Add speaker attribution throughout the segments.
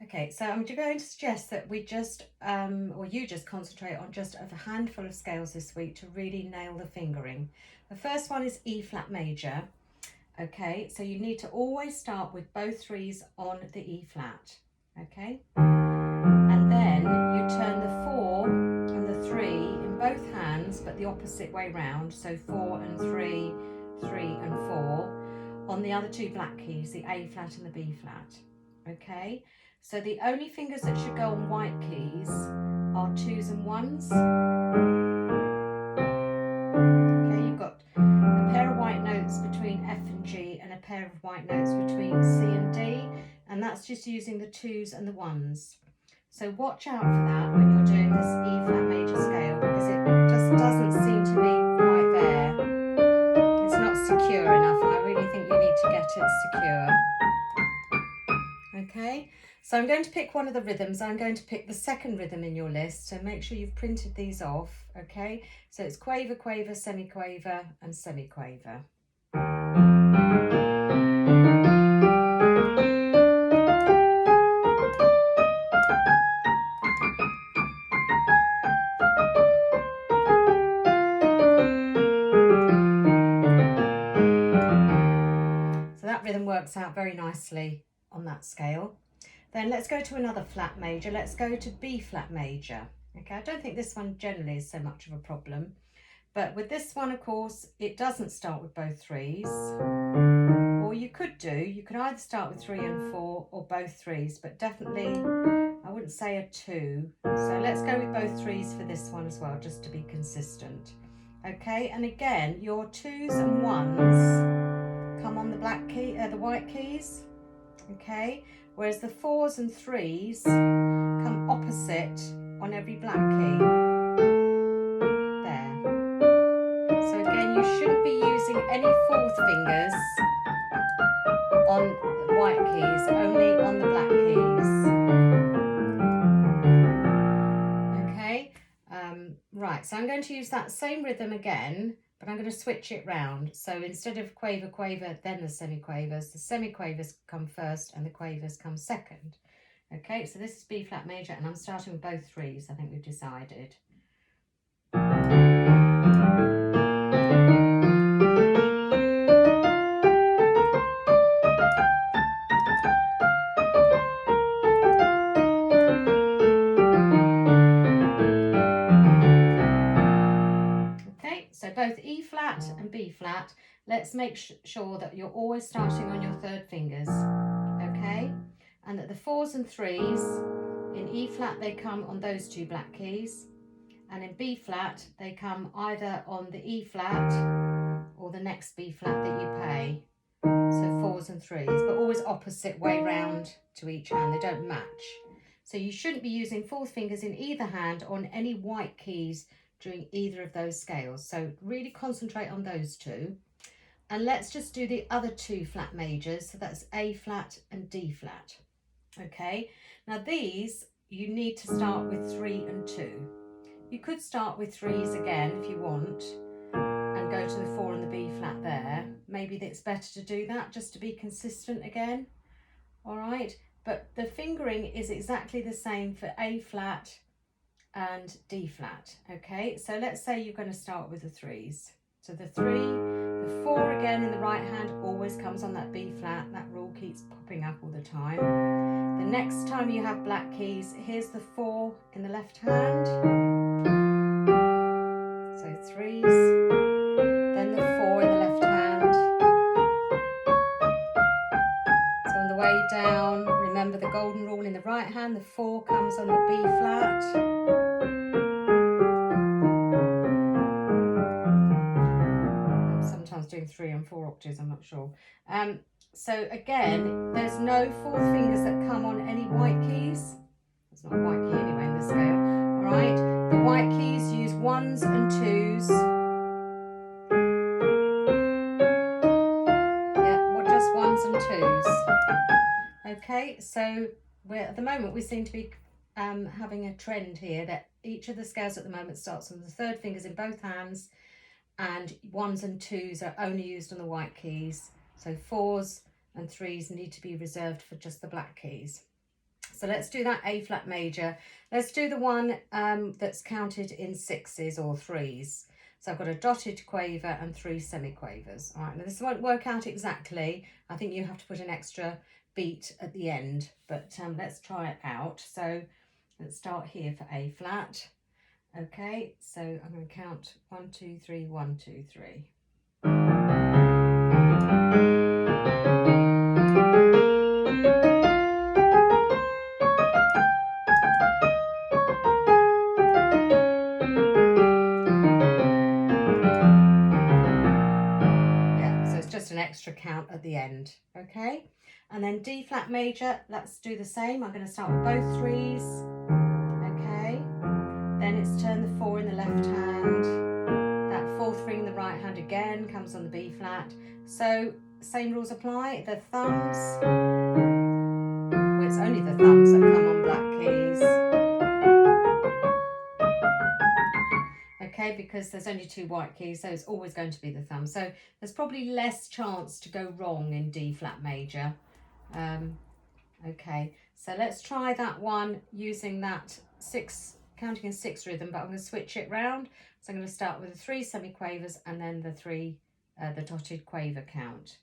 Speaker 1: Okay, so I'm going to suggest that we just, or you just concentrate on just a handful of scales this week to really nail the fingering. The first one is E flat major. Okay, so you need to always start with both threes on the E flat. Okay, and then you turn the 4 and the 3 in both hands, but the opposite way round. So 4 and 3, 3 and 4 on the other two black keys, the A flat and the B flat. Okay, so the only fingers that should go on white keys are 2s and 1s. Okay, you've got a pair of white notes between F and G and a pair of white notes between C and D, and that's just using the 2s and the 1s. So watch out for that when you're doing this E flat major scale, because it just doesn't seem to be quite there. It's not secure enough, and I really think you need to get it secure. Okay, so I'm going to pick one of the rhythms. I'm going to pick the second rhythm in your list, so make sure you've printed these off. Okay, so it's quaver, quaver, semi-quaver and semi-quaver. So that rhythm works out very nicely on that scale. Then let's go to another flat major. Let's go to B flat major. Okay, I don't think this one generally is so much of a problem, but with this one, of course, it doesn't start with both threes. Or you could either start with 3 and 4 or both threes, but definitely I wouldn't say a 2. So let's go with both threes for this one as well, just to be consistent. Okay, and again, your 2s and 1s come on the black key, the white keys. Okay, whereas the 4s and 3s come opposite on every black key. There. So again, you shouldn't be using any fourth fingers on the white keys, only on the black keys. Okay, right, so I'm going to use that same rhythm again, but I'm going to switch it round. So instead of quaver, quaver, then the semi-quavers come first and the quavers come second. Okay, so this is B flat major, and I'm starting with both threes, I think we've decided. Okay, so both E flat and B flat, let's make sure that you're always starting on your third fingers, okay? And that the 4s and 3s, in E flat they come on those two black keys, and in B flat they come either on the E flat or the next B flat that you play. So 4s and 3s, but always opposite way round to each hand, they don't match. So you shouldn't be using fourth fingers in either hand on any white keys during either of those scales. So really concentrate on those two. And let's just do the other two flat majors. So that's A flat and D flat. Okay, now these you need to start with 3 and 2. You could start with 3s again if you want and go to the 4 and the B flat there. Maybe it's better to do that just to be consistent again. All right, but the fingering is exactly the same for A flat and D flat. Okay, so let's say you're going to start with the 3s. So the 3, the 4 again in the right hand always comes on that B flat. That rule keeps popping up all the time. The next time you have black keys, here's the 4 in the left hand. So 3s, then the 4 in the left hand. So on the way down, remember the golden rule in the right hand, the 4 comes on the B flat. Doing 3 and 4 octaves, I'm not sure. So again, there's no fourth fingers that come on any white keys. It's not a white key anyway in this scale. All right, the white keys use 1s and 2s. Yeah, well, just 1s and 2s. Okay, so at the moment we seem to be having a trend here that each of the scales at the moment starts on the third fingers in both hands, and 1s and 2s are only used on the white keys. So 4s and 3s need to be reserved for just the black keys. So let's do that A flat major. Let's do the one that's counted in sixes or threes. So I've got a dotted quaver and 3 semiquavers. All right, now this won't work out exactly. I think you have to put an extra beat at the end, but let's try it out. So let's start here for A flat. Okay, so I'm going to count 1, 2, 3, 1, 2, 3. Just an extra count at the end. Okay, and then D flat major, let's do the same. I'm going to start with both threes. Okay, then it's turn the 4 in the left hand, that 4th ring in the right hand again comes on the B flat. So same rules apply. The thumbs, well, it's only the thumbs that come on black keys. Okay, because there's only 2 white keys, so it's always going to be the thumb. So there's probably less chance to go wrong in D flat major. Okay, so let's try that one using that 6, counting in 6 rhythm, but I'm going to switch it round. So I'm going to start with the 3 semiquavers and then the 3, the dotted quaver count.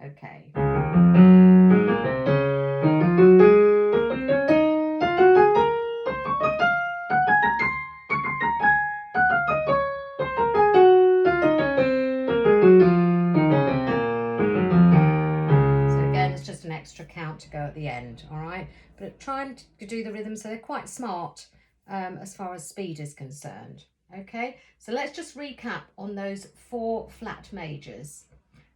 Speaker 1: Okay. An extra count to go at the end. All right, but trying to do the rhythm so they're quite smart as far as speed is concerned. Okay, so let's just recap on those 4 flat majors.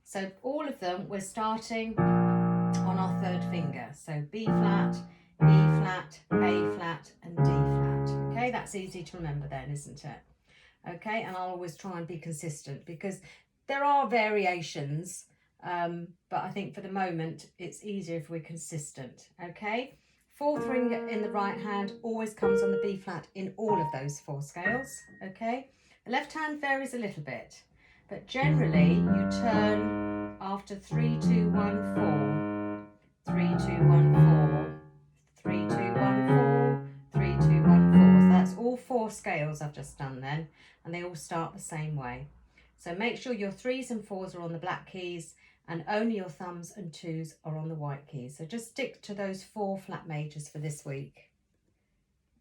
Speaker 1: So all of them we're starting on our 3rd finger, so B flat, E flat, A flat and D flat. Okay, that's easy to remember then, isn't it? Okay, and I'll always try and be consistent because there are variations, but I think for the moment it's easier if we're consistent. Okay, 4th ring in the right hand always comes on the B flat in all of those 4 scales. Okay, the left hand varies a little bit, but generally you turn after 3, 2, 1, 4, 3, 2, 1, 4, 3, 2, 1, 4, 3, 2, 1, 4. So that's all 4 scales I've just done then, and they all start the same way. So make sure your 3s and 4s are on the black keys and only your thumbs and 2s are on the white keys. So just stick to those 4 flat majors for this week.